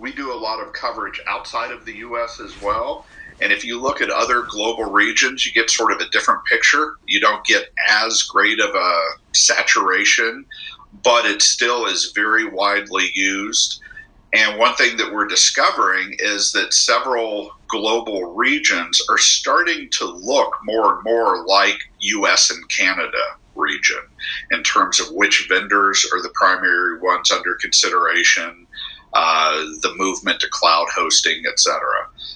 we do a lot of coverage outside of the U.S. as well. And if you look at other global regions, you get sort of a different picture. You don't get as great of a saturation, but it still is very widely used. And one thing that we're discovering is that several global regions are starting to look more and more like U.S. and Canada region in terms of which vendors are the primary ones under consideration, the movement to cloud hosting, etc.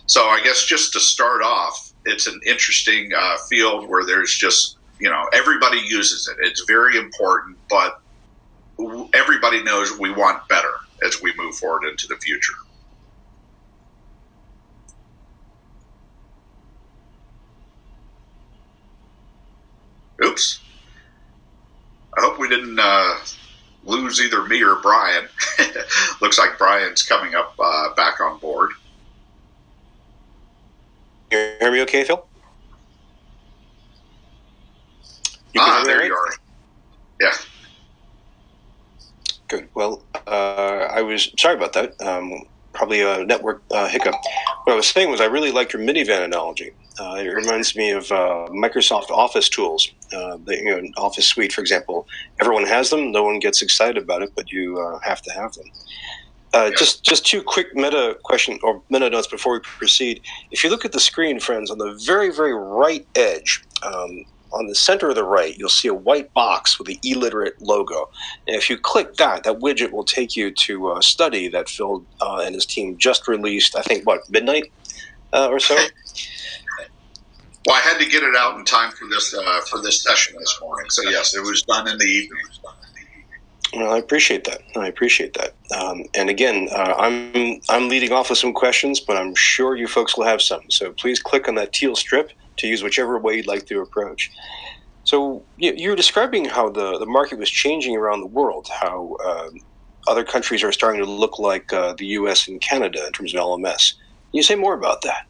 So I guess just to start off, it's an interesting field where there's just, everybody uses it. It's very important, but everybody knows we want better as we move forward into the future. Oops. I hope we didn't lose either me or Bryan. Looks like Bryan's coming up back on board. You hear me okay, Phil? There you are. Yeah. Good. Well, I was sorry about that. Probably a network hiccup. What I was saying was I really liked your minivan analogy. It reminds me of Microsoft Office tools. The Office Suite, for example. Everyone has them. No one gets excited about it, but you have to have them. Just two quick meta notes before we proceed. If you look at the screen, friends, on the very, very right edge, on the center of the right, you'll see a white box with the E-Literate logo. And if you click that widget will take you to a study that Phil and his team just released, I think, midnight or so? Well, I had to get it out in time for this session this morning. So, yes, it was done in the evening. Well, I appreciate that. And again, I'm leading off with some questions, but I'm sure you folks will have some. So please click on that teal strip to use whichever way you'd like to approach. So you're describing how the market was changing around the world, how other countries are starting to look like the U.S. and Canada in terms of LMS. Can you say more about that?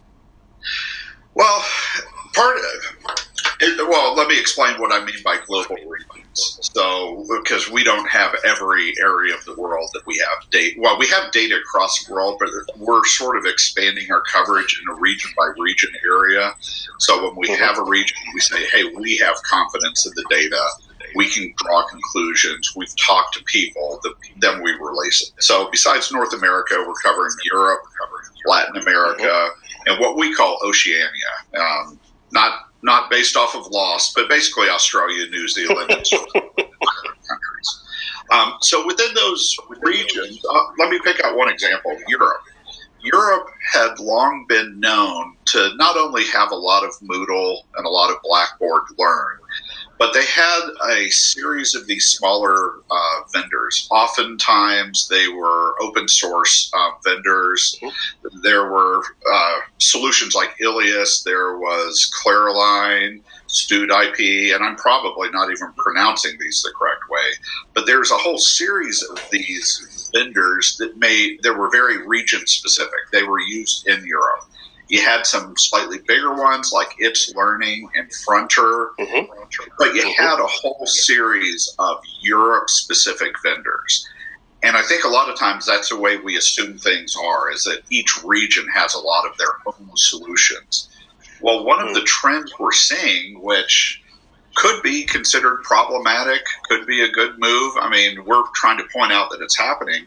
Well, let me explain what I mean by global regions. So, because we don't have every area of the world that we have data. Well, we have data across the world, but we're sort of expanding our coverage in a region by region area. So when we have a region, we say, hey, we have confidence in the data. We can draw conclusions. We've talked to people. Then we release it. So besides North America, we're covering Europe, Latin America, and what we call Oceania. Not based off of Lost, but basically Australia, New Zealand, and other countries. So within those regions, let me pick out one example, Europe. Europe had long been known to not only have a lot of Moodle and a lot of Blackboard Learn, but they had a series of these smaller vendors. Oftentimes, they were open source vendors. There were solutions like Ilias. There was Clariline, StudIP, and I'm probably not even pronouncing these the correct way. But there's a whole series of these vendors that were very region specific. They were used in Europe. You had some slightly bigger ones like It's Learning and Frontier, but you had a whole series of Europe-specific vendors. And I think a lot of times that's the way we assume things are, is that each region has a lot of their own solutions. Well, one of the trends we're seeing, which could be considered problematic, could be a good move. I mean, we're trying to point out that it's happening.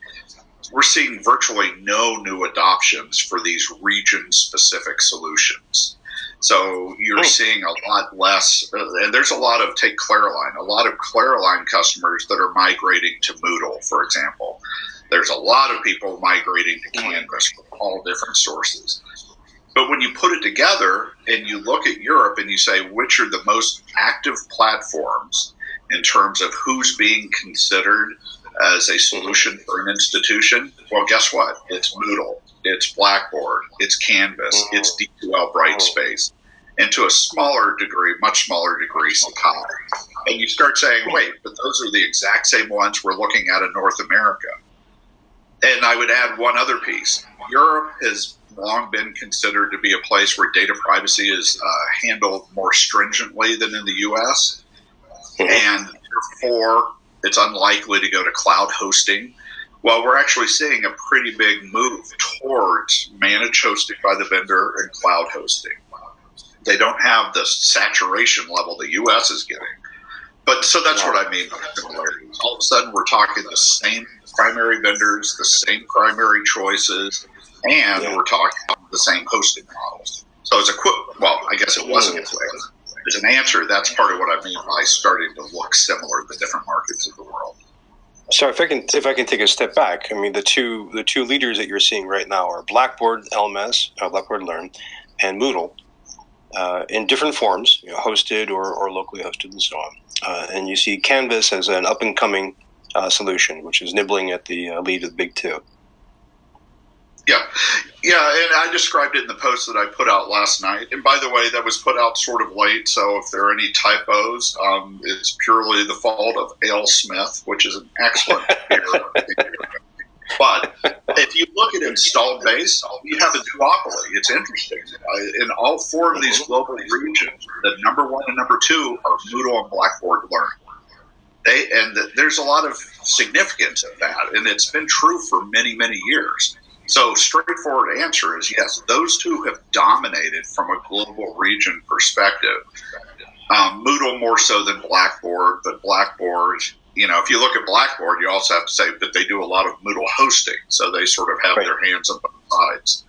We're seeing virtually no new adoptions for these region-specific solutions. So you're seeing a lot less, and there's a lot of, take Clariline, a lot of Clariline customers that are migrating to Moodle, for example. There's a lot of people migrating to Canvas from all different sources. But when you put it together and you look at Europe and you say, which are the most active platforms in terms of who's being considered as a solution for an institution, well, guess what? It's Moodle, it's Blackboard, it's Canvas, it's D2L Brightspace, and to a smaller degree, much smaller degree, Sakai. And you start saying, wait, but those are the exact same ones we're looking at in North America. And I would add one other piece. Europe has long been considered to be a place where data privacy is handled more stringently than in the U.S., and therefore it's unlikely to go to cloud hosting. Well, we're actually seeing a pretty big move towards managed hosting by the vendor and cloud hosting. They don't have the saturation level the U.S. is getting. But so that's what I mean by similarities. All of a sudden, we're talking the same primary vendors, the same primary choices, and we're talking the same hosting models. So as a well, I guess it wasn't clear. As an answer, that's part of what I mean by starting to look similar to the different markets of the world. So if I can take a step back, I mean the two leaders that you're seeing right now are Blackboard LMS, Blackboard Learn, and Moodle, in different forms, hosted or locally hosted, and so on. And you see Canvas as an up and coming solution, which is nibbling at the lead of the big two. Yeah, and I described it in the post that I put out last night. And by the way, that was put out sort of late, so if there are any typos, it's purely the fault of Ale Smith, which is an excellent beer. But if you look at installed base, you have a duopoly. It's interesting. In all four of these global regions, the number one and number two are Moodle and Blackboard Learn. There's a lot of significance of that, and it's been true for many, many years. So straightforward answer is yes, those two have dominated from a global region perspective. Moodle more so than Blackboard, but Blackboard, if you look at Blackboard, you also have to say that they do a lot of Moodle hosting, so they sort of have their hands on both sides.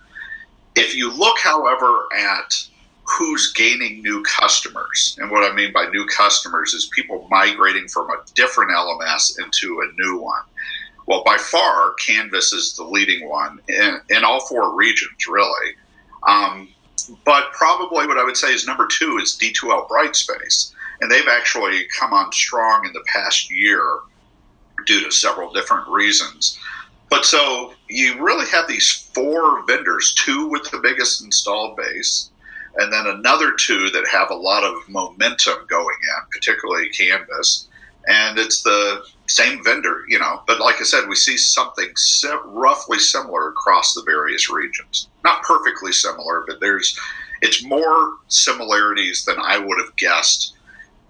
If you look, however, at who's gaining new customers, and what I mean by new customers is people migrating from a different LMS into a new one. Well, by far, Canvas is the leading one in all four regions, really. But probably what I would say is number two is D2L Brightspace. And they've actually come on strong in the past year due to several different reasons. But so you really have these four vendors, two with the biggest installed base, and then another two that have a lot of momentum going in, particularly Canvas. And it's the same vendor, but like I said, we see something roughly similar across the various regions. Not perfectly similar, but it's more similarities than I would have guessed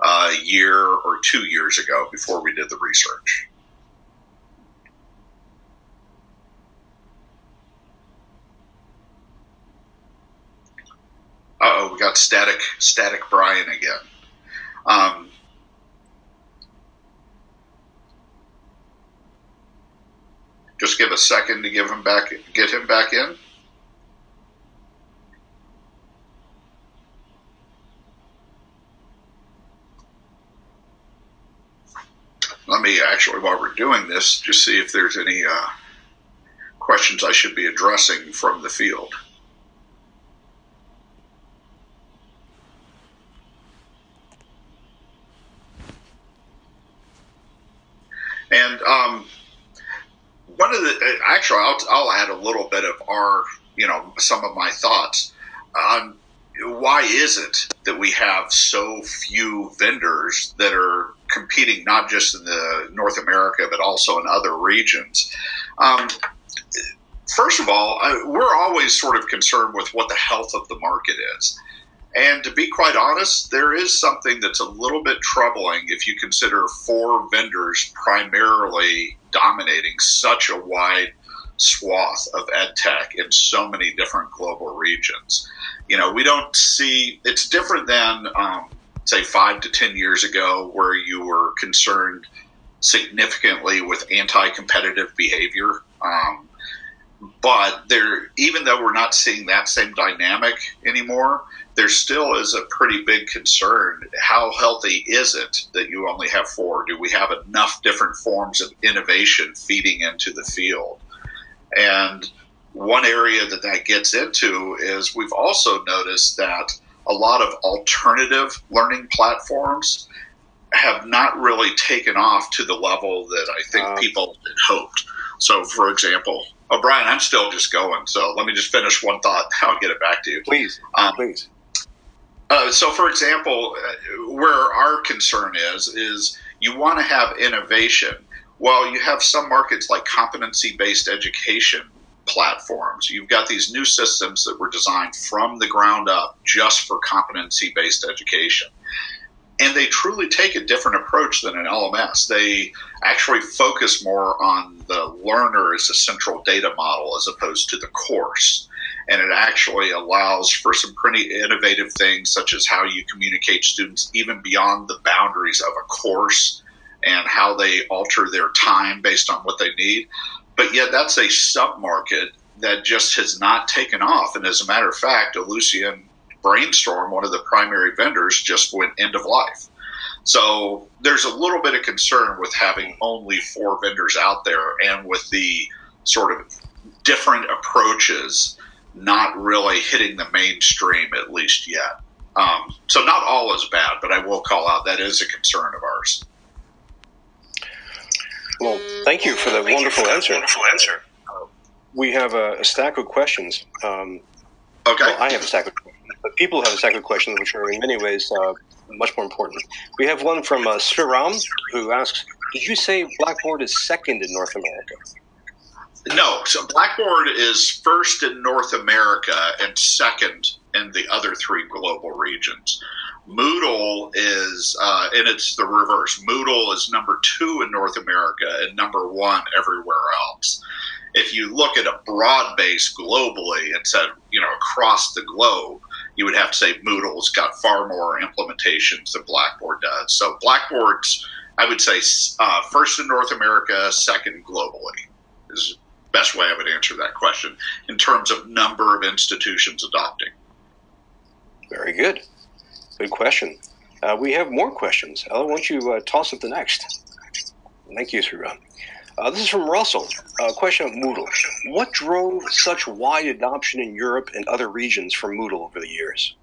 a year or 2 years ago before we did the research. Uh-oh, we got static Bryan again. Just give a second to get him back in. Let me actually, while we're doing this, just see if there's any questions I should be addressing from the field. And one of the actually, I'll add a little bit of some of my thoughts on why is it that we have so few vendors that are competing not just in the North America but also in other regions. First of all, we're always sort of concerned with what the health of the market is. And to be quite honest, there is something that's a little bit troubling if you consider four vendors primarily dominating such a wide swath of ed tech in so many different global regions. We don't see, it's different than, say, 5 to 10 years ago where you were concerned significantly with anti-competitive behavior. But even though we're not seeing that same dynamic anymore, there still is a pretty big concern. How healthy is it that you only have four? Do we have enough different forms of innovation feeding into the field? And one area that gets into is we've also noticed that a lot of alternative learning platforms have not really taken off to the level that I think people had hoped. So, for example, Bryan, I'm still just going, so let me just finish one thought. I'll get it back to you. Please, please. So, for example, where our concern is you want to have innovation. Well, you have some markets like competency-based education platforms. You've got these new systems that were designed from the ground up just for competency-based education. And they truly take a different approach than an LMS. They actually focus more on the learner as a central data model as opposed to the course. And it actually allows for some pretty innovative things, such as how you communicate students even beyond the boundaries of a course and how they alter their time based on what they need. But yet that's a sub-market that just has not taken off. And as a matter of fact, Ellucian Brainstorm, one of the primary vendors, just went end of life. So there's a little bit of concern with having only 4 vendors out there, and with the sort of different approaches not really hitting the mainstream, at least yet. So not all is bad, but I will call out that is a concern of ours. Well, thank you for the wonderful answer. We have a stack of questions. Okay. Well, I have a stack of questions, but people have a stack of questions which are in many ways much more important. We have one from Sriram, who asks, did you say Blackboard is second in North America? No, so Blackboard is first in North America and second in the other 3 global regions. Moodle is, and it's the reverse. Moodle is number 2 in North America and number 1 everywhere else. If you look at a broad base globally and said, across the globe, you would have to say Moodle's got far more implementations than Blackboard does. So Blackboard's, I would say, first in North America, second globally is the best way I would answer that question in terms of number of institutions adopting. Very good. Good question. We have more questions. Ella, why don't you toss up the next? Thank you, Sriram. This is from Russell. Question of Moodle. What drove such wide adoption in Europe and other regions for Moodle over the years?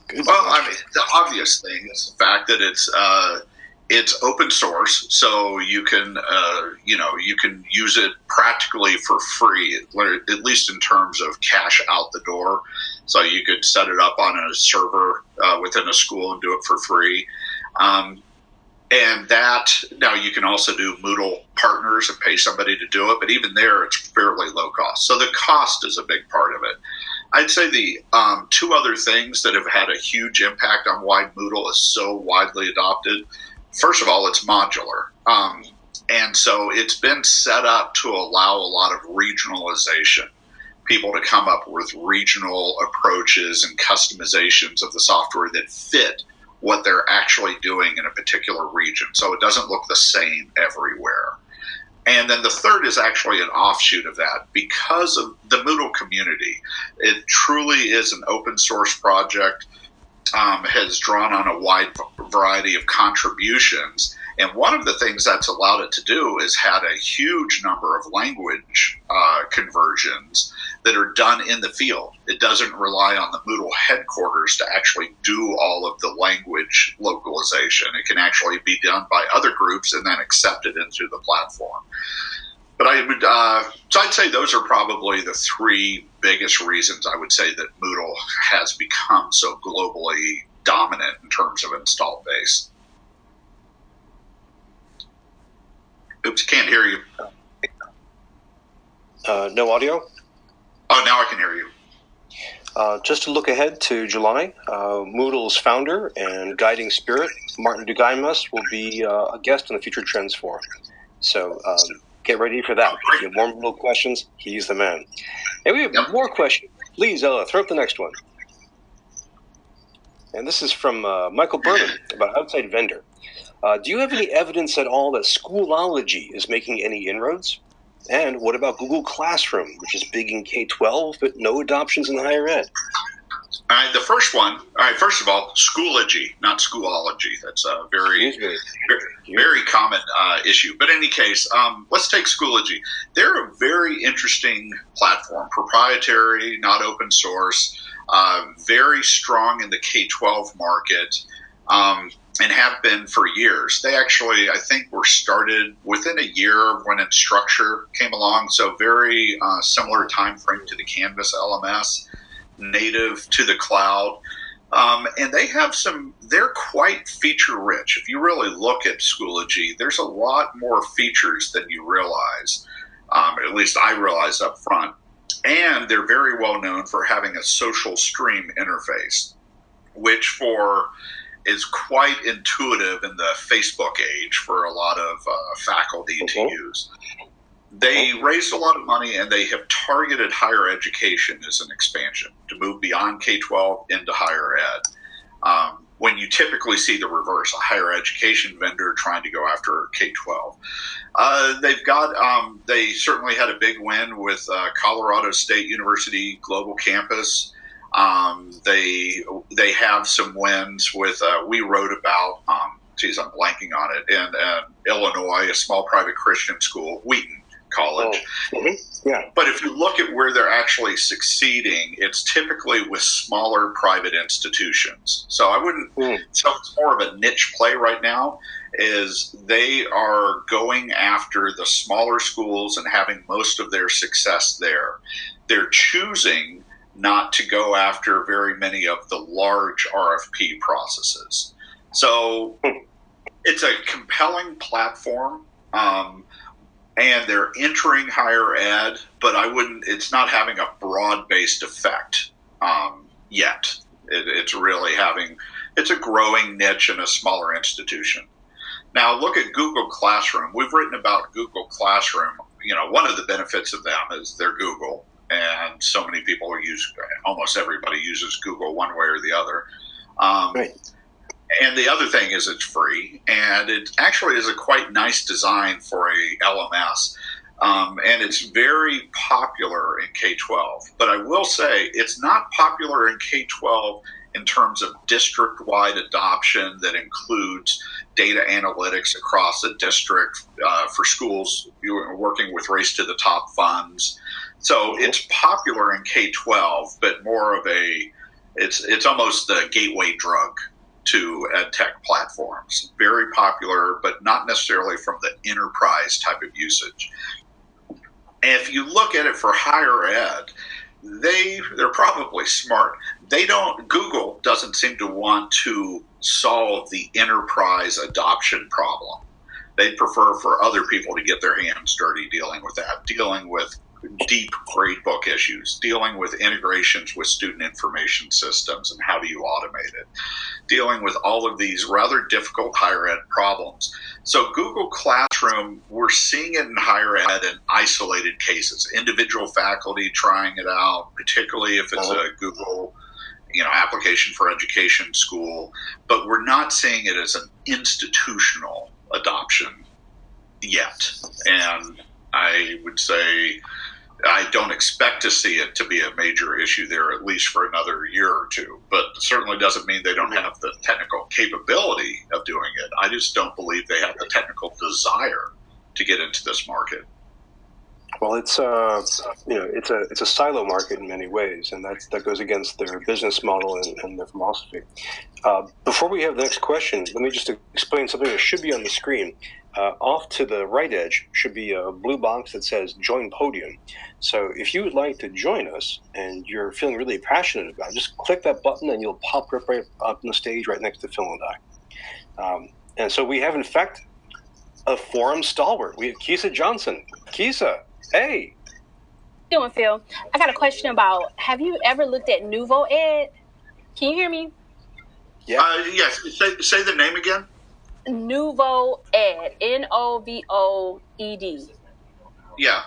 Good well, question. I mean, the obvious thing is the fact that it's open source, so you can you can use it practically for free, at least in terms of cash out the door. So you could set it up on a server within a school and do it for free. And that, now you can also do Moodle partners and pay somebody to do it, but even there it's fairly low cost. So the cost is a big part of it. I'd say the 2 other things that have had a huge impact on why Moodle is so widely adopted. First of all, it's modular. And so it's been set up to allow a lot of regionalization, people to come up with regional approaches and customizations of the software that fit what they're actually doing in a particular region. So it doesn't look the same everywhere. And then the third is actually an offshoot of that. Because of the Moodle community, it truly is an open source project, has drawn on a wide variety of contributions. And one of the things that's allowed it to do is had a huge number of language conversions that are done in the field. It doesn't rely on the Moodle headquarters to actually do all of the language localization. It can actually be done by other groups and then accepted into the platform. But I would, so I'd say those are probably the 3 biggest reasons I would say that Moodle has become so globally dominant in terms of install base. Oops, can't hear you. No audio? Oh, now I can hear you. Just to look ahead to July, Moodle's founder and guiding spirit, Martin Dugaimas, will be a guest on the Future Trends Forum. So get ready for that. If you have more Moodle questions, he's the man. And we have more questions. Please, Ella, throw up the next one. And this is from Michael Berman about outside vendor. Do you have any evidence at all that Schoolology is making any inroads? And what about Google Classroom, which is big in K-12, but no adoptions in higher ed? The first one, all right, first of all, Schoology, not Schoolology. That's a very common issue. But in any case, let's take Schoology. They're a very interesting platform, proprietary, not open source, very strong in the K-12 market, and have been for years. They actually, I think, were started within a year when Instructure came along, so very similar time frame to the Canvas LMS, native to the cloud. And they have they're quite feature rich. If you really look at Schoology, there's a lot more features than you realize, at least I realized up front. And they're very well known for having a social stream interface, which for is quite intuitive in the Facebook age for a lot of faculty to use. They raised a lot of money, and they have targeted higher education as an expansion to move beyond K-12 into higher ed. When you typically see the reverse, a higher education vendor trying to go after K-12. They certainly had a big win with Colorado State University Global Campus. They have some wins with, we wrote about, I'm blanking on it, in Illinois, a small private Christian school, Wheaton College. Yeah. But if you look at where they're actually succeeding, it's typically with smaller private institutions. So I wouldn't, so it's more of a niche play right now, is they are going after the smaller schools and having most of their success there. They're choosing not to go after very many of the large RFP processes. So it's a compelling platform. And they're entering higher ed, but it's not having a broad-based effect yet. It's really it's a growing niche in a smaller institution. Now look at Google Classroom. We've written about Google Classroom. One of the benefits of them is they're Google, and so many people almost everybody uses Google one way or the other. Right. And the other thing is it's free, and it actually is a quite nice design for a LMS. And it's very popular in K-12. But I will say it's not popular in K-12 in terms of district-wide adoption that includes data analytics across a district for schools working with Race to the Top funds. So it's popular in K-12, but more of it's almost the gateway drug to ed tech platforms. Very popular, but not necessarily from the enterprise type of usage. And if you look at it for higher ed, they're probably smart. Google doesn't seem to want to solve the enterprise adoption problem. They prefer for other people to get their hands dirty dealing with that, dealing with deep gradebook issues, dealing with integrations with student information systems and how do you automate it, dealing with all of these rather difficult higher ed problems. So Google Classroom, we're seeing it in higher ed in isolated cases, individual faculty trying it out, particularly if it's a Google application for education school, but we're not seeing it as an institutional adoption yet. And I would say I don't expect to see it to be a major issue there, at least for another year or two. But it certainly doesn't mean they don't have the technical capability of doing it. I just don't believe they have the technical desire to get into this market. Well, it's a silo market in many ways, and that goes against their business model and their philosophy. Before we have the next question, let me just explain something that should be on the screen. Off to the right edge should be a blue box that says Join Podium. So if you would like to join us and you're feeling really passionate about it, just click that button and you'll pop right up on the stage right next to Phil and I. And so we have, in fact, a forum stalwart. We have Kisa Johnson. Kisa, hey. How you doing, Phil? I got a question about, have you ever looked at Nouveau Ed? Can you hear me? Yeah. Yes. Say the name again. Nouveau Ed, Novoed. Yeah,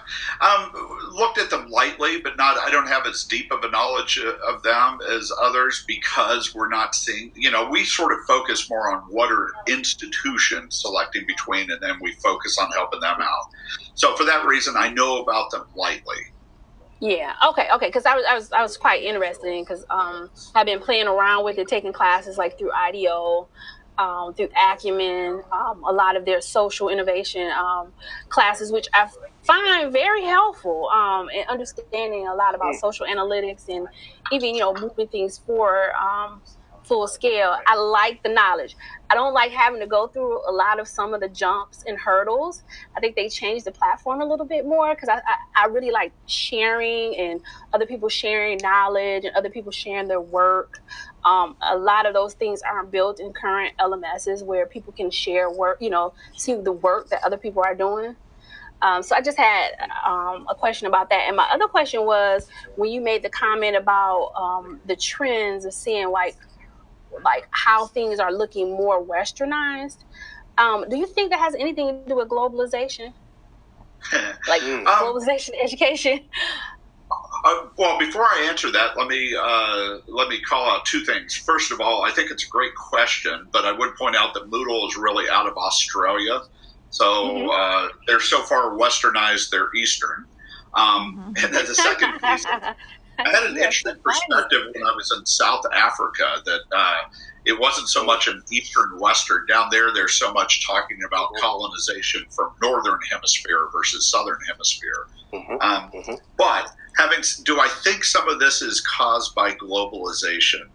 looked at them lightly, but I don't have as deep of a knowledge of them as others because we're not seeing. We sort of focus more on what are institutions selecting between, and then we focus on helping them out. So for that reason, I know about them lightly. Yeah. Okay. Because I was quite interested in because I've been playing around with it, taking classes like through IDEO. Through Acumen, a lot of their social innovation classes, which I find very helpful in understanding a lot about social analytics and even, moving things forward full scale. I like the knowledge. I don't like having to go through a lot of some of the jumps and hurdles. I think they changed the platform a little bit more because I really like sharing and other people sharing knowledge and other people sharing their work. A lot of those things aren't built in current LMSs where people can share work, see the work that other people are doing. So I just had a question about that. And my other question was when you made the comment about the trends of seeing like like how things are looking more westernized. Do you think that has anything to do with globalization? Like globalization education? Well, before I answer that, let me call out two things. First of all, I think it's a great question, but I would point out that Moodle is really out of Australia, so they're so far westernized they're Eastern. And then the second piece, I had an interesting perspective when I was in South Africa that it wasn't so much an Eastern Western. Down there, there's so much talking about colonization from Northern Hemisphere versus Southern Hemisphere. But do I think some of this is caused by globalization?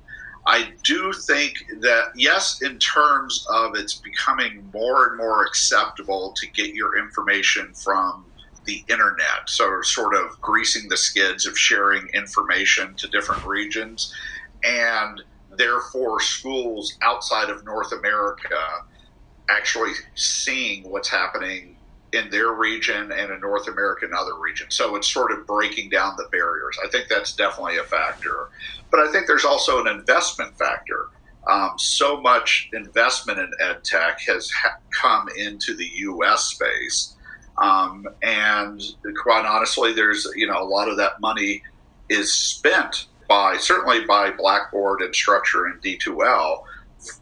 I do think that, yes, in terms of it's becoming more and more acceptable to get your information from the internet, so sort of greasing the skids of sharing information to different regions, and therefore schools outside of North America actually seeing what's happening in their region and in North America and other regions. So it's sort of breaking down the barriers. I think that's definitely a factor. But I think there's also an investment factor. So much investment in ed tech has come into the U.S. space. And quite honestly, there's, a lot of that money is spent certainly by Blackboard and Structure and D2L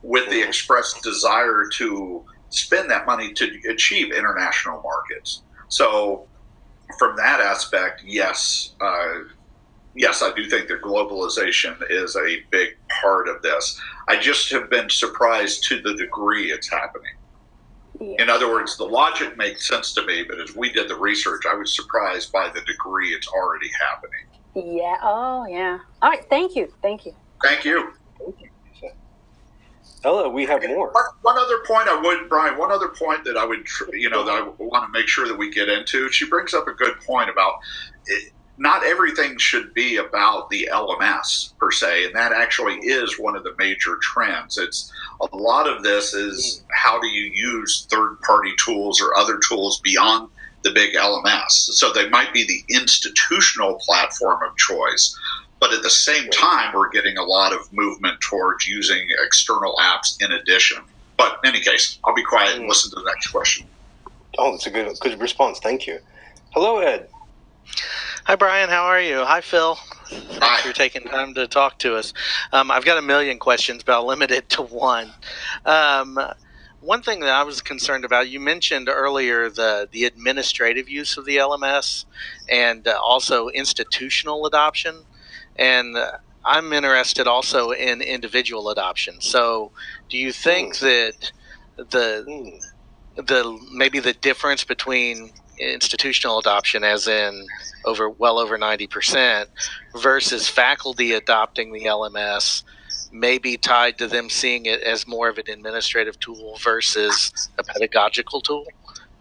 with the express desire to spend that money to achieve international markets. So from that aspect, yes, I do think that globalization is a big part of this. I just have been surprised to the degree it's happening. Yeah. In other words, the logic makes sense to me, but as we did the research, I was surprised by the degree it's already happening. Yeah. Oh, yeah. All right. Thank you. Thank you. Ella, we have more. One other point Bryan, one other point that I would, that I want to make sure that we get into, she brings up a good point about not everything should be about the LMS per se, and that actually is one of the major trends. It's a lot of this is how do you use third-party tools or other tools beyond the big LMS. So they might be the institutional platform of choice, but at the same time, we're getting a lot of movement towards using external apps in addition. But in any case, I'll be quiet and listen to the next question. Oh, that's a good response. Thank you. Hello, Ed. Hi, Bryan. How are you? Hi, Phil. Thanks for taking time to talk to us. I've got a million questions, but I'll limit it to one. One thing that I was concerned about, you mentioned earlier the administrative use of the LMS and also institutional adoption. And I'm interested also in individual adoption. So do you think that maybe the difference between institutional adoption, as in well over 90%, versus faculty adopting the LMS may be tied to them seeing it as more of an administrative tool versus a pedagogical tool?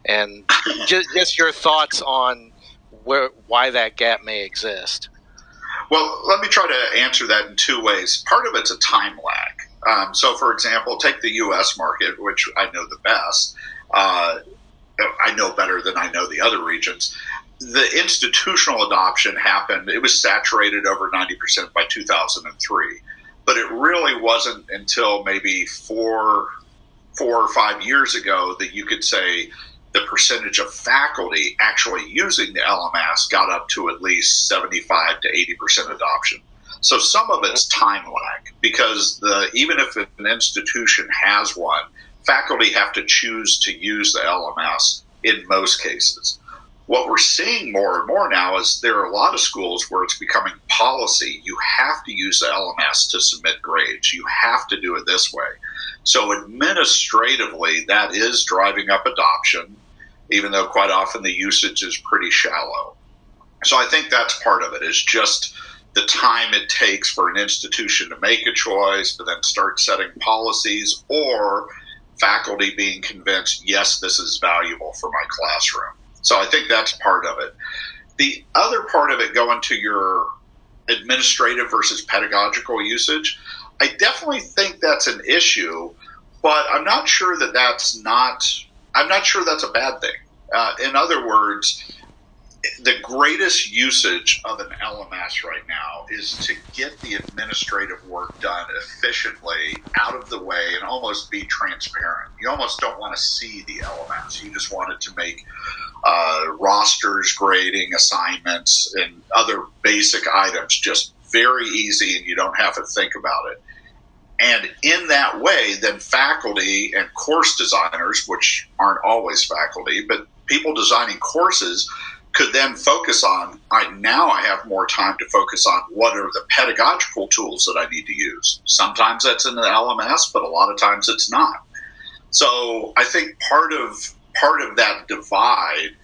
And just your thoughts on why that gap may exist. Well, let me try to answer that in two ways. Part of it's a time lag. So, for example, take the U.S. market, which I know the best. I know better than I know the other regions. The institutional adoption happened, it was saturated over 90% by 2003. But it really wasn't until maybe four or 5 years ago that you could say the percentage of faculty actually using the LMS got up to at least 75 to 80% adoption. So some of it's time lag, because even if an institution has one, faculty have to choose to use the LMS in most cases. What we're seeing more and more now is there are a lot of schools where it's becoming policy. You have to use the LMS to submit grades. You have to do it this way. So administratively, that is driving up adoption, even though quite often the usage is pretty shallow. So I think that's part of it, is just the time it takes for an institution to make a choice, but then start setting policies, or faculty being convinced, yes, this is valuable for my classroom. So I think that's part of it. The other part of it, going to your administrative versus pedagogical usage, I definitely think that's an issue, but I'm not sure that's a bad thing. In other words, the greatest usage of an LMS right now is to get the administrative work done efficiently, out of the way, and almost be transparent. You almost don't want to see the LMS. You just want it to make rosters, grading, assignments, and other basic items just very easy, and you don't have to think about it. And in that way, then faculty and course designers, which aren't always faculty, but people designing courses, could then focus on, now I have more time to focus on what are the pedagogical tools that I need to use. Sometimes that's in the LMS, but a lot of times it's not. So I think part of that divide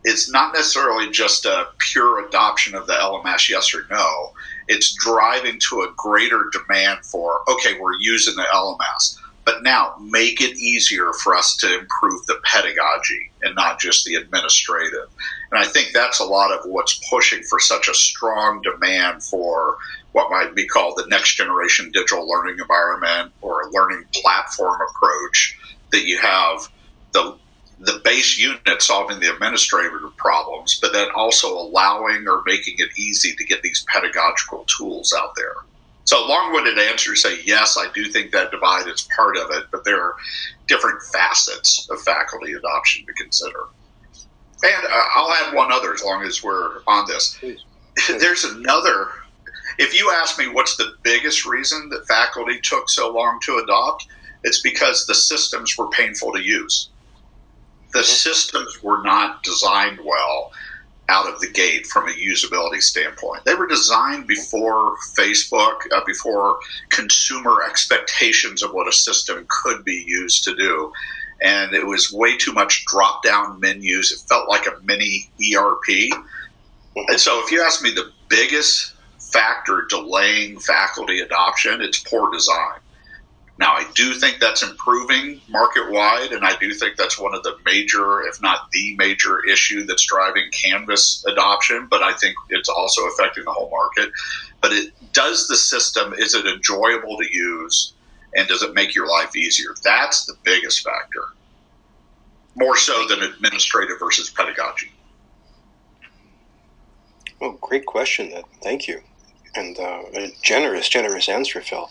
is not necessarily just a pure adoption of the LMS, yes or no. It's driving to a greater demand for, okay, we're using the LMS, but now make it easier for us to improve the pedagogy and not just the administrative. And I think that's a lot of what's pushing for such a strong demand for what might be called the next generation digital learning environment, or a learning platform approach, that you have the base unit solving the administrative problems, but then also allowing or making it easy to get these pedagogical tools out there. So long-winded answer to say, yes, I do think that divide is part of it, but there are different facets of faculty adoption to consider. And I'll add one other as long as we're on this. There's another. If you ask me what's the biggest reason that faculty took so long to adopt, it's because the systems were painful to use. The systems were not designed well out of the gate from a usability standpoint. They were designed before Facebook, before consumer expectations of what a system could be used to do. And it was way too much drop-down menus. It felt like a mini ERP. And so if you ask me the biggest factor delaying faculty adoption, it's poor design. Now, I do think that's improving market-wide, and I do think that's one of the major, if not the major issue that's driving Canvas adoption, but I think it's also affecting the whole market. But does the system, is it enjoyable to use, and does it make your life easier? That's the biggest factor, more so than administrative versus pedagogy. Well, great question. Thank you. And a generous answer, Phil.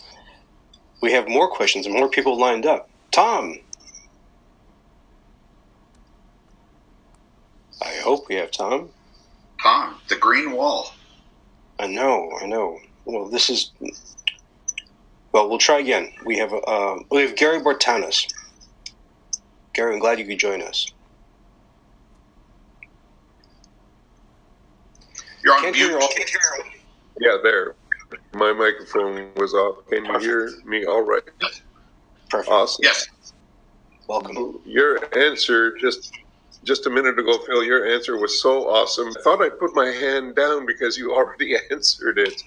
We have more questions and more people lined up. Tom. I hope we have Tom. Tom, the green wall. I know. Well, we'll try again. We have Gary Bortanis. Gary, I'm glad you could join us. You're on mute. Yeah, there. My microphone was off. Can you hear me all right? Perfect. Awesome. Yes. Welcome. Your answer just a minute ago, Phil, your answer was so awesome. I thought I'd put my hand down because you already answered it.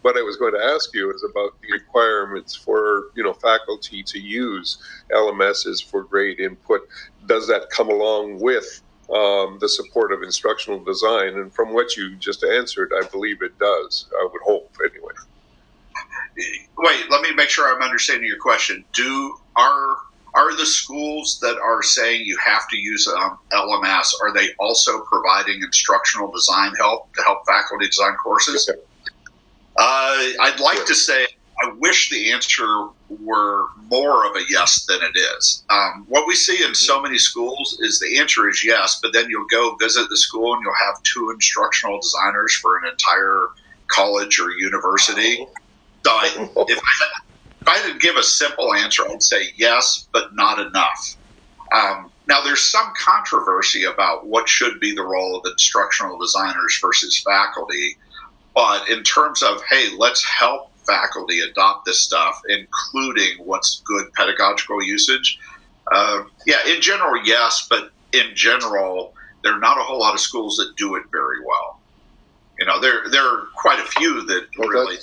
What I was going to ask you is about the requirements for, faculty to use LMSs for grade input. Does that come along with the support of instructional design? And from what you just answered, I believe it does. I would hope, anyway. Wait, let me make sure I'm understanding your question. Are the schools that are saying you have to use LMS, are they also providing instructional design help to help faculty design courses? I'd like to say I wish the answer were more of a yes than it is. What we see in so many schools is the answer is yes, but then you'll go visit the school and you'll have 2 instructional designers for an entire college or university. So if I had to give a simple answer, I'd say yes, but not enough. Now, there's some controversy about what should be the role of instructional designers versus faculty. But in terms of, hey, let's help faculty adopt this stuff, including what's good pedagogical usage, in general, yes. But in general, there are not a whole lot of schools that do it very well. There are quite a few that really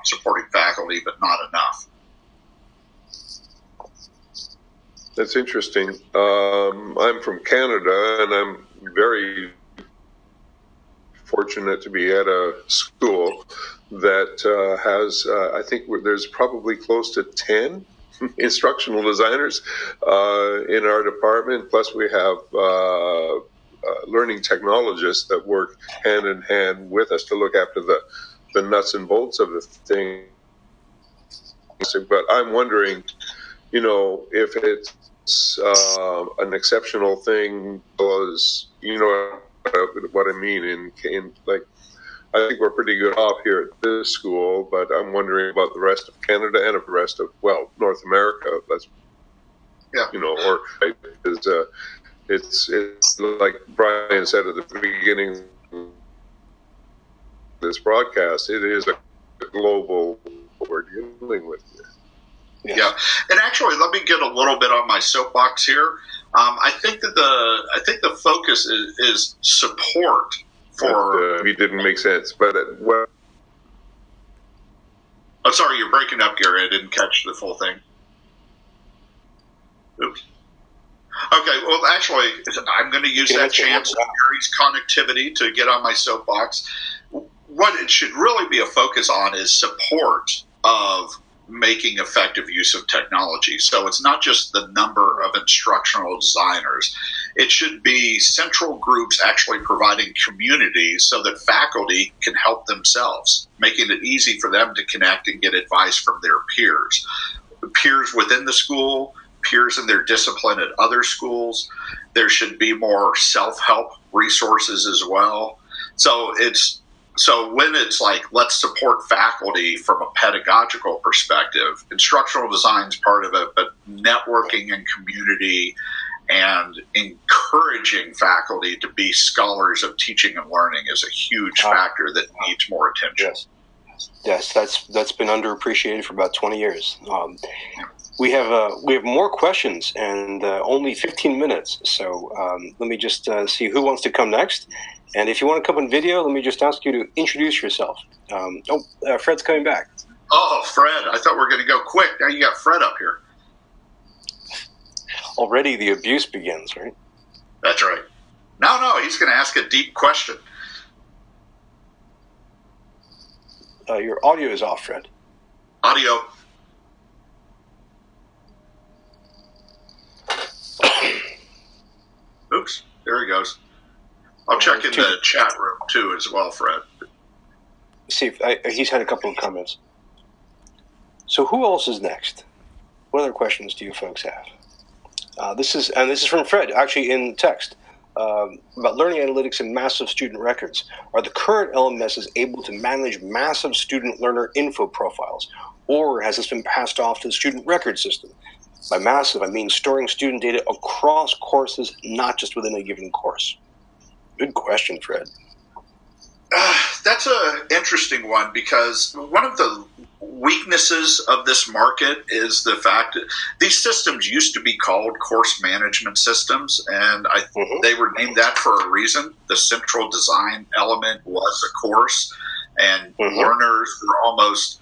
supporting faculty, but not enough. That's interesting. I'm from Canada, and I'm very fortunate to be at a school that has, I think there's probably close to 10 instructional designers in our department. Plus we have learning technologists that work hand in hand with us to look after the nuts and bolts of the thing. But I'm wondering, if it's an exceptional thing, because what I mean. In like, I think we're pretty good off here at this school, but I'm wondering about the rest of Canada and the rest of North America. That's or it's like Bryan said at the beginning of this broadcast. It is a global what we're dealing with here. Yeah, and actually, let me get a little bit on my soapbox here. I think that the focus is support for. It didn't make sense, but I'm sorry, you're breaking up, Gary. I didn't catch the full thing. Oops. Okay, well, actually, I'm going to use that chance of Gary's connectivity to get on my soapbox. What it should really be a focus on is support of making effective use of technology. So it's not just the number of instructional designers. It should be central groups actually providing community so that faculty can help themselves, making it easy for them to connect and get advice from their peers. Peers within the school, peers in their discipline at other schools. There should be more self-help resources as well. So when it's like, let's support faculty from a pedagogical perspective, instructional design is part of it, but networking and community and encouraging faculty to be scholars of teaching and learning is a huge factor that needs more attention. Yes, that's been underappreciated for about 20 years. We have more questions and only 15 minutes. So let me just see who wants to come next. And if you want to come on video, let me just ask you to introduce yourself. Fred's coming back. Oh, Fred. I thought we were going to go quick. Now you got Fred up here. Already the abuse begins, right? That's right. No, he's going to ask a deep question. Your audio is off, Fred. Audio. Oops, there he goes. I'll check in the chat room too as well, Fred. See, he's had a couple of comments. So who else is next? What other questions do you folks have? This is from Fred, actually in text, about learning analytics and massive student records. Are the current LMSs able to manage massive student learner info profiles, or has this been passed off to the student record system? By massive, I mean storing student data across courses, not just within a given course. Good question, Fred. That's an interesting one, because one of the weaknesses of this market is the fact that these systems used to be called course management systems, and they were named that for a reason. The central design element was a course, and learners were almost,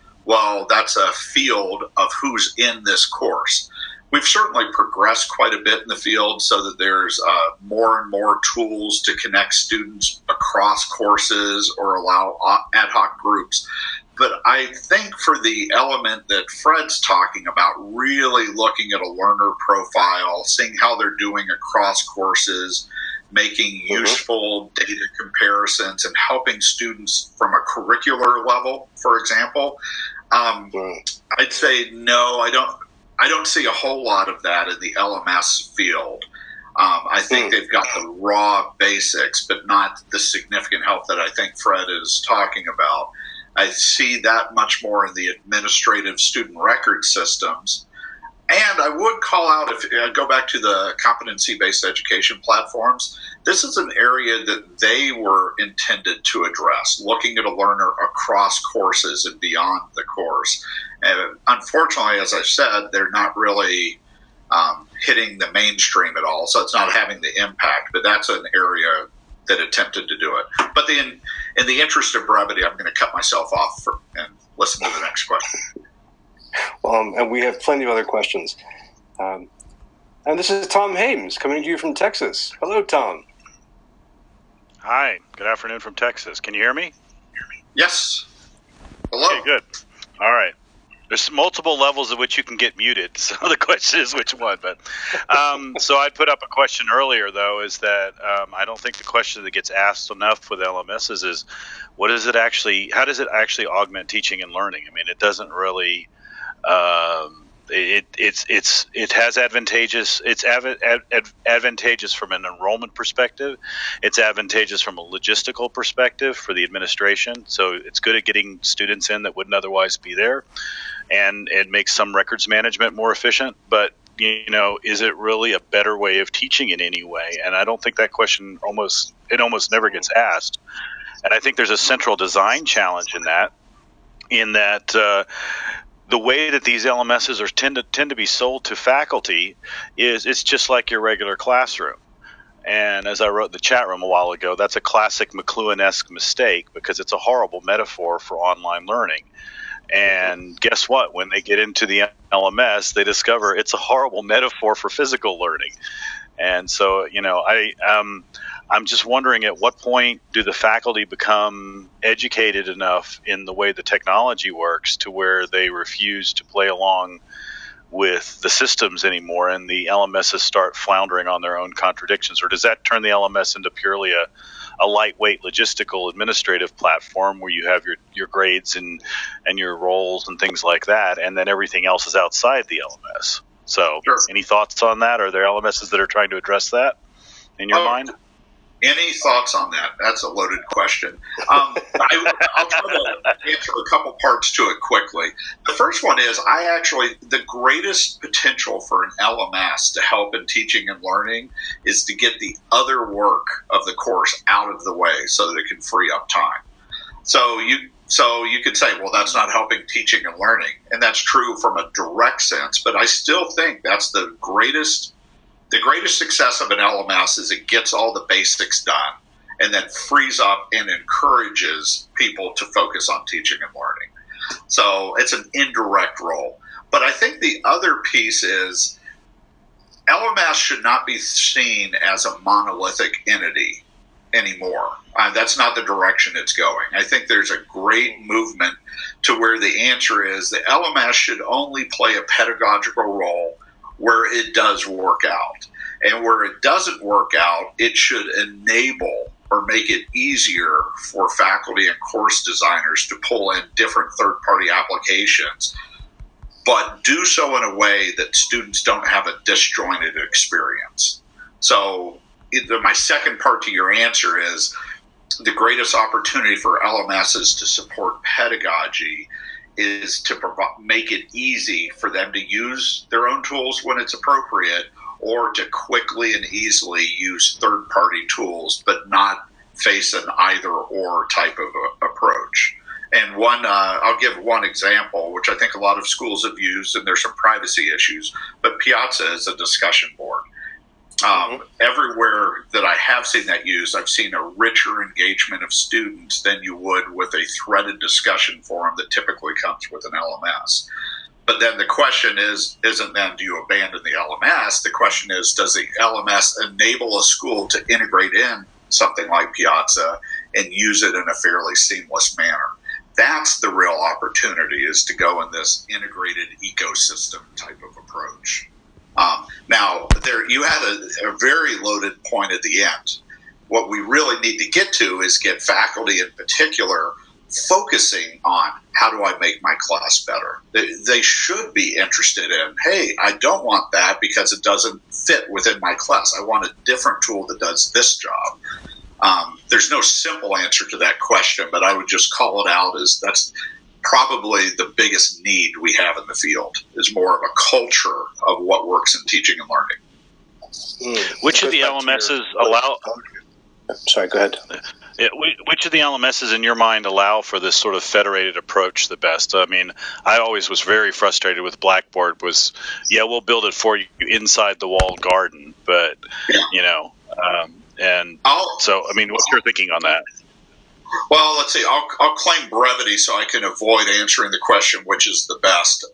that's a field of who's in this course. We've certainly progressed quite a bit in the field so that there's more and more tools to connect students across courses or allow ad hoc groups. But I think for the element that Fred's talking about, really looking at a learner profile, seeing how they're doing across courses, making useful data comparisons, and helping students from a curricular level, for example, I'd say no, I don't see a whole lot of that in the LMS field. I think they've got the raw basics, but not the significant help that I think Fred is talking about. I see that much more in the administrative student record systems. And I would call out, if I go back to the competency-based education platforms, this is an area that they were intended to address, looking at a learner across courses and beyond the course. And unfortunately, as I said, they're not really hitting the mainstream at all, so it's not having the impact, but that's an area that attempted to do it. But in the interest of brevity, I'm going to cut myself off and listen to the next question. And we have plenty of other questions. And this is Tom Hames coming to you from Texas. Hello, Tom. Hi. Good afternoon from Texas. Can you hear me? Yes. Hello. Okay, good. All right. There's multiple levels at which you can get muted, so the question is which one. But so I put up a question earlier, though, is that I don't think the question that gets asked enough with LMSs is what is it actually? How does it actually augment teaching and learning? I mean, it doesn't really. It has advantageous. It's advantageous from an enrollment perspective. It's advantageous from a logistical perspective for the administration. So it's good at getting students in that wouldn't otherwise be there, and it makes some records management more efficient. But is it really a better way of teaching in any way? And I don't think that question almost never gets asked. And I think there's a central design challenge in that. The way that these LMSs tend to be sold to faculty is it's just like your regular classroom. And as I wrote in the chat room a while ago, that's a classic McLuhan-esque mistake because it's a horrible metaphor for online learning. And guess what? When they get into the LMS, they discover it's a horrible metaphor for physical learning. And so, I'm just wondering at what point do the faculty become educated enough in the way the technology works to where they refuse to play along with the systems anymore and the LMSs start floundering on their own contradictions? Or does that turn the LMS into purely a lightweight logistical administrative platform where you have your grades and your roles and things like that, and then everything else is outside the LMS? So sure. Any thoughts on that? Are there LMSs that are trying to address that in your mind? Any thoughts on that? That's a loaded question. I'll try to answer a couple parts to it quickly. The first one is the greatest potential for an LMS to help in teaching and learning is to get the other work of the course out of the way so that it can free up time. So you could say, well, that's not helping teaching and learning. And that's true from a direct sense, but I still think that's the greatest success of an LMS is it gets all the basics done and then frees up and encourages people to focus on teaching and learning. So it's an indirect role. But I think the other piece is LMS should not be seen as a monolithic entity anymore. That's not the direction it's going. I think there's a great movement to where the answer is the LMS should only play a pedagogical role where it does work out. And where it doesn't work out, it should enable or make it easier for faculty and course designers to pull in different third-party applications, but do so in a way that students don't have a disjointed experience. So my second part to your answer is the greatest opportunity for LMSs to support pedagogy is to make it easy for them to use their own tools when it's appropriate, or to quickly and easily use third-party tools, but not face an either-or type of approach. And I'll give one example, which I think a lot of schools have used, and there's some privacy issues, but Piazza is a discussion board. Everywhere that I have seen that used, I've seen a richer engagement of students than you would with a threaded discussion forum that typically comes with an LMS. But then the question isn't then do you abandon the LMS? The question is, does the LMS enable a school to integrate in something like Piazza and use it in a fairly seamless manner? That's the real opportunity, is to go in this integrated ecosystem type of approach. Now, you had a very loaded point at the end. What we really need to get to is get faculty in particular focusing on how do I make my class better. They should be interested in, hey, I don't want that because it doesn't fit within my class. I want a different tool that does this job. There's no simple answer to that question, but I would just call it out as that's probably the biggest need we have in the field, is more of a culture of what works in teaching and learning. Which of the LMSs allow... Sorry, go ahead. Which of the LMSs in your mind allow for this sort of federated approach the best? I mean, I always was very frustrated with Blackboard we'll build it for you inside the walled garden, but, so, I mean, what's your thinking on that? Well, let's see. I'll claim brevity so I can avoid answering the question, which is the best.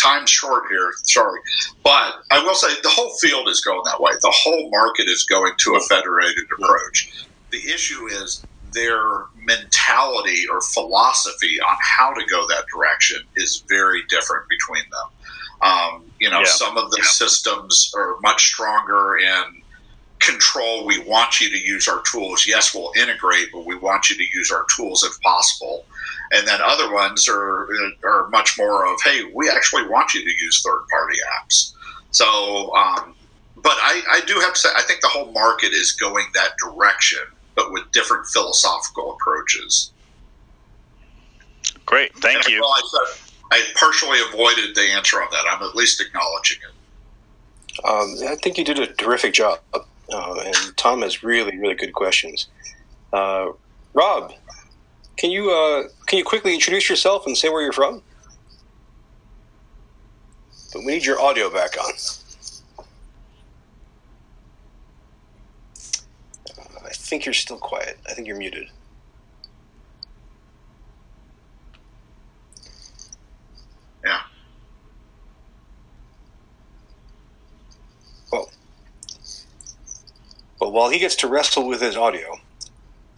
Time's short here, sorry. But I will say the whole field is going that way. The whole market is going to a federated approach. The issue is their mentality or philosophy on how to go that direction is very different between them. Some of the systems are much stronger in control. We want you to use our tools. Yes, we'll integrate, but we want you to use our tools if possible. And then other ones are much more of, hey, we actually want you to use third-party apps. So, but I do have to say, I think the whole market is going that direction, but with different philosophical approaches. Great, thank you. I partially avoided the answer on that. I'm at least acknowledging it. I think you did a terrific job, and Tom has really, really good questions. Rob, can you quickly introduce yourself and say where you're from? But we need your audio back on. I think you're still quiet. I think you're muted. Yeah. Well, while he gets to wrestle with his audio,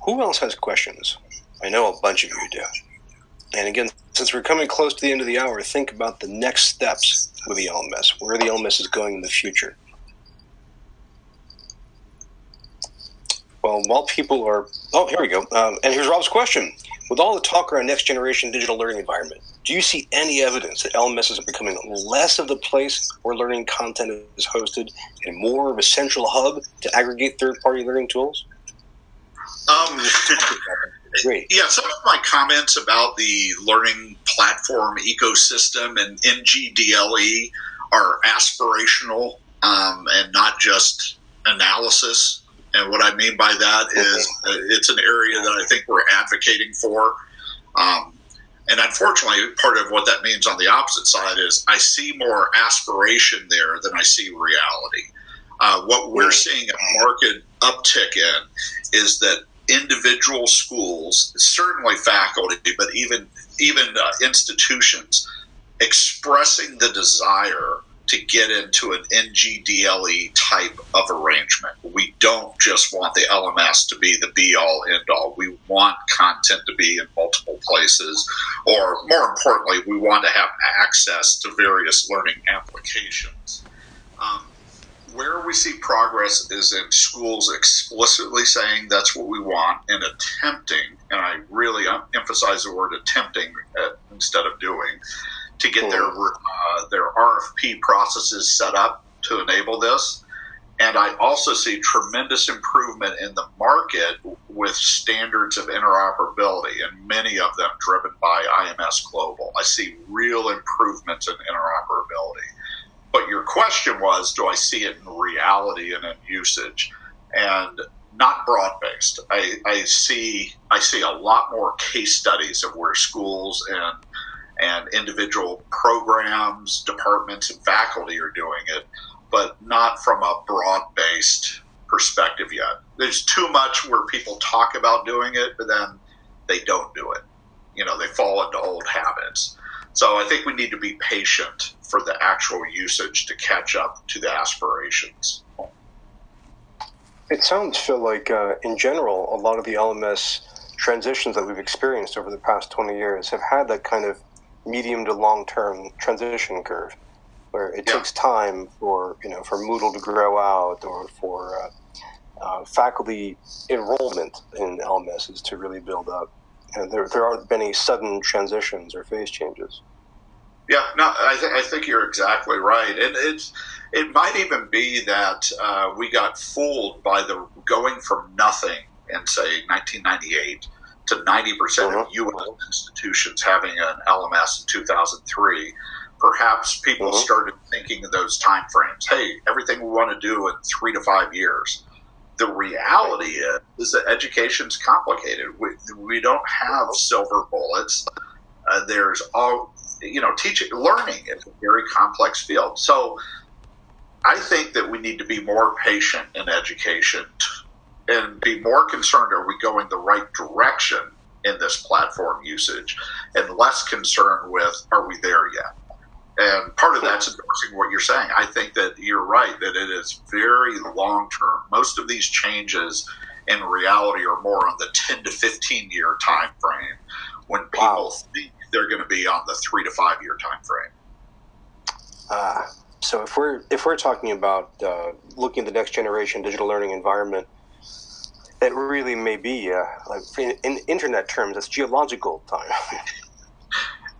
who else has questions? I know a bunch of you do. And again, since we're coming close to the end of the hour, think about the next steps with the LMS, where the LMS is going in the future. Well, while people are... Oh, here we go. And here's Rob's question. With all the talk around next-generation digital learning environment, do you see any evidence that LMSs are becoming less of the place where learning content is hosted and more of a central hub to aggregate third-party learning tools? Great. Yeah, some of my comments about the learning platform ecosystem and NGDLE are aspirational and not just analysis. And what I mean by that is it's an area that I think we're advocating for. And unfortunately, part of what that means on the opposite side is I see more aspiration there than I see reality. What we're seeing a market uptick in is that individual schools, certainly faculty, but even institutions, expressing the desire to get into an NGDLE type of arrangement. We don't just want the LMS to be the be-all, end-all. We want content to be in multiple places, or more importantly, we want to have access to various learning applications. Where we see progress is in schools explicitly saying that's what we want and attempting, and I really emphasize the word attempting instead of doing, to get their RFP processes set up to enable this. And I also see tremendous improvement in the market with standards of interoperability, and many of them driven by IMS Global. I see real improvements in interoperability. But your question was, do I see it in reality and in usage? And not broad-based. I see a lot more case studies of where schools and individual programs, departments, and faculty are doing it, but not from a broad-based perspective yet. There's too much where people talk about doing it, but then they don't do it. They fall into old habits. So I think we need to be patient for the actual usage to catch up to the aspirations. It sounds, Phil, like in general, a lot of the LMS transitions that we've experienced over the past 20 years have had that kind of medium to long-term transition curve, where it takes time for Moodle to grow out, or for faculty enrollment in LMSs to really build up. And there aren't many sudden transitions or phase changes. Yeah, no, I think you're exactly right, and it might even be that we got fooled by the going from nothing in, say, 1998 to 90% of U.S. institutions having an LMS in 2003. Perhaps people started thinking in those time frames. Hey, everything we want to do in 3 to 5 years. The reality is that education's complicated. We don't have silver bullets. There's all, learning is a very complex field. So I think that we need to be more patient in education and be more concerned, are we going the right direction in this platform usage, and less concerned with, are we there yet? And part of that's endorsing what you're saying. I think that you're right, that it is very long-term. Most of these changes in reality are more on the 10 to 15 year time frame, when people think they're going to be on the 3 to 5 year time frame. So if we're talking about looking at the next generation digital learning environment, it really may be like in internet terms, it's geological time.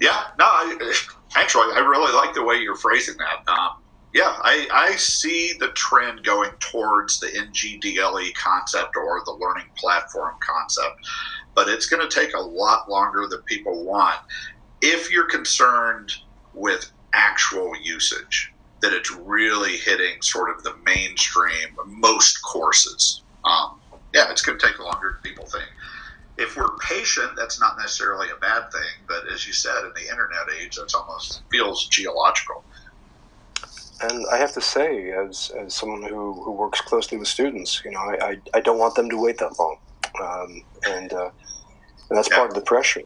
Yeah, no, I really like the way you're phrasing that. I see the trend going towards the NGDLE concept or the learning platform concept, but it's going to take a lot longer than people want if you're concerned with actual usage, that it's really hitting sort of the mainstream, most courses. It's going to take longer than people think. If we're patient, that's not necessarily a bad thing, but as you said, in the internet age, that's almost feels geological. And I have to say, as someone who works closely with students, I don't want them to wait that long, and that's part of the pressure.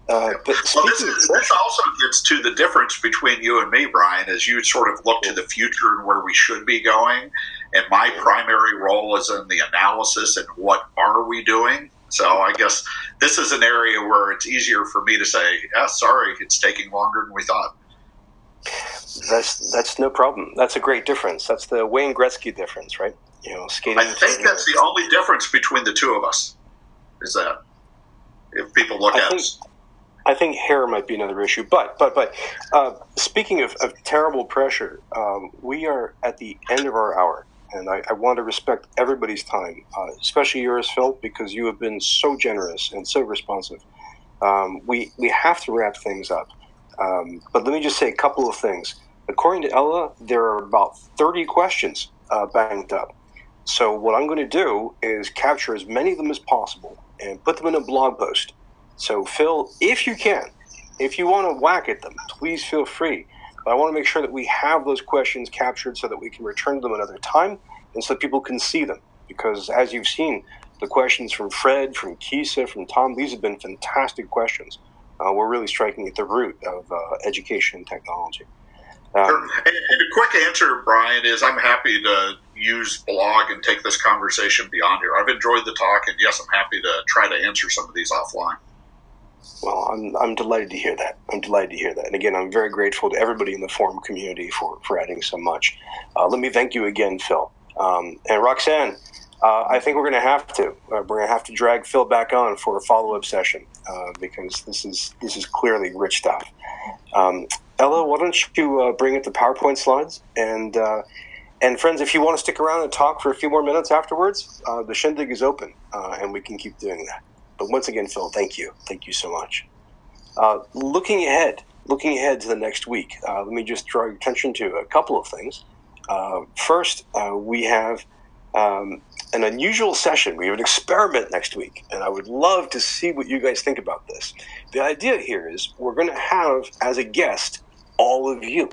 But this also gets to the difference between you and me, Brian, as you sort of look to the future and where we should be going. And my primary role is in the analysis and what are we doing. So I guess this is an area where it's easier for me to say, sorry, it's taking longer than we thought. That's no problem. That's a great difference. That's the Wayne Gretzky difference, right? Skating. I think that's the only difference between the two of us, is that if people look at us. I think hair might be another issue, but speaking of terrible pressure, we are at the end of our hour, and I want to respect everybody's time, especially yours, Phil, because you have been so generous and so responsive. We have to wrap things up, but let me just say a couple of things. According to Ella, there are about 30 questions banked up. So what I'm going to do is capture as many of them as possible and put them in a blog post. So, Phil, if you want to whack at them, please feel free. But I want to make sure that we have those questions captured so that we can return to them another time and so people can see them. Because as you've seen, the questions from Fred, from Kisa, from Tom, these have been fantastic questions. We're really striking at the root of education and technology. And a quick answer, Brian, is I'm happy to use blog and take this conversation beyond here. I've enjoyed the talk, and yes, I'm happy to try to answer some of these offline. Well, I'm delighted to hear that. And again, I'm very grateful to everybody in the forum community for adding so much. Let me thank you again, Phil. And Roxann, I think we're going to have to drag Phil back on for a follow-up session because this is clearly rich stuff. Ella, why don't you bring up the PowerPoint slides? And friends, if you want to stick around and talk for a few more minutes afterwards, the Shindig is open, and we can keep doing that. But once again, Phil, thank you so much. Looking ahead to the next week, let me just draw your attention to a couple of things. First, we have an unusual session. We have an experiment next week, and I would love to see what you guys think about this. The idea here is we're going to have as a guest all of you,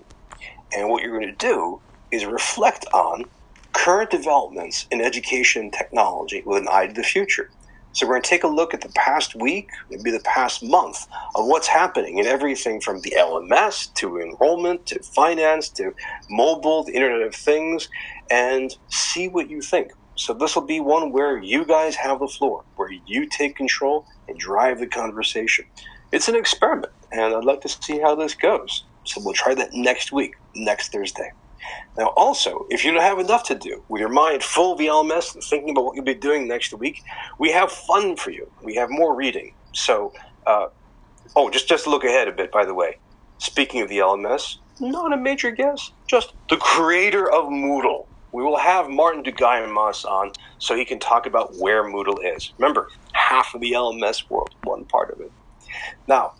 and what you're going to do is reflect on current developments in education and technology with an eye to the future. So we're going to take a look at the past week, maybe the past month, of what's happening in everything from the LMS to enrollment to finance to mobile, the Internet of Things, and see what you think. So this will be one where you guys have the floor, where you take control and drive the conversation. It's an experiment, and I'd like to see how this goes. So we'll try that next week, next Thursday. Now, also, if you don't have enough to do with your mind full of the LMS and thinking about what you'll be doing next week, we have fun for you. We have more reading. So, just to look ahead a bit, by the way. Speaking of the LMS, not a major guest, just the creator of Moodle. We will have Martin Dugaimas on so he can talk about where Moodle is. Remember, half of the LMS world, one part of it. Now,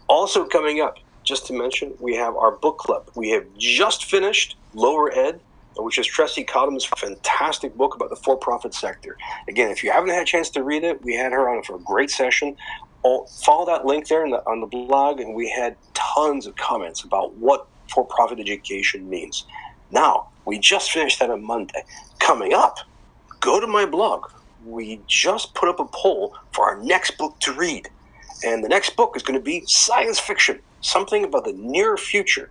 also coming up, just to mention, we have our book club. We have just finished Lower Ed, which is Tressie Cottom's fantastic book about the for-profit sector. Again, if you haven't had a chance to read it, we had her on for a great session. Follow that link there on the blog, and we had tons of comments about what for-profit education means. Now, we just finished that on Monday. Coming up, go to my blog. We just put up a poll for our next book to read. And the next book is going to be science fiction, something about the near future.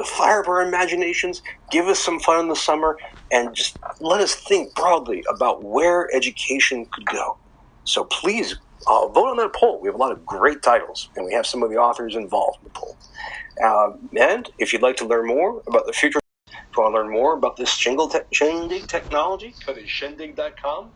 fire up our imaginations, give us some fun in the summer, and just let us think broadly about where education could go. So please vote on that poll. We have a lot of great titles, and we have some of the authors involved in the poll. And if you'd like to learn more about the future, if you want to learn more about this Shindig technology, go to shindig.com.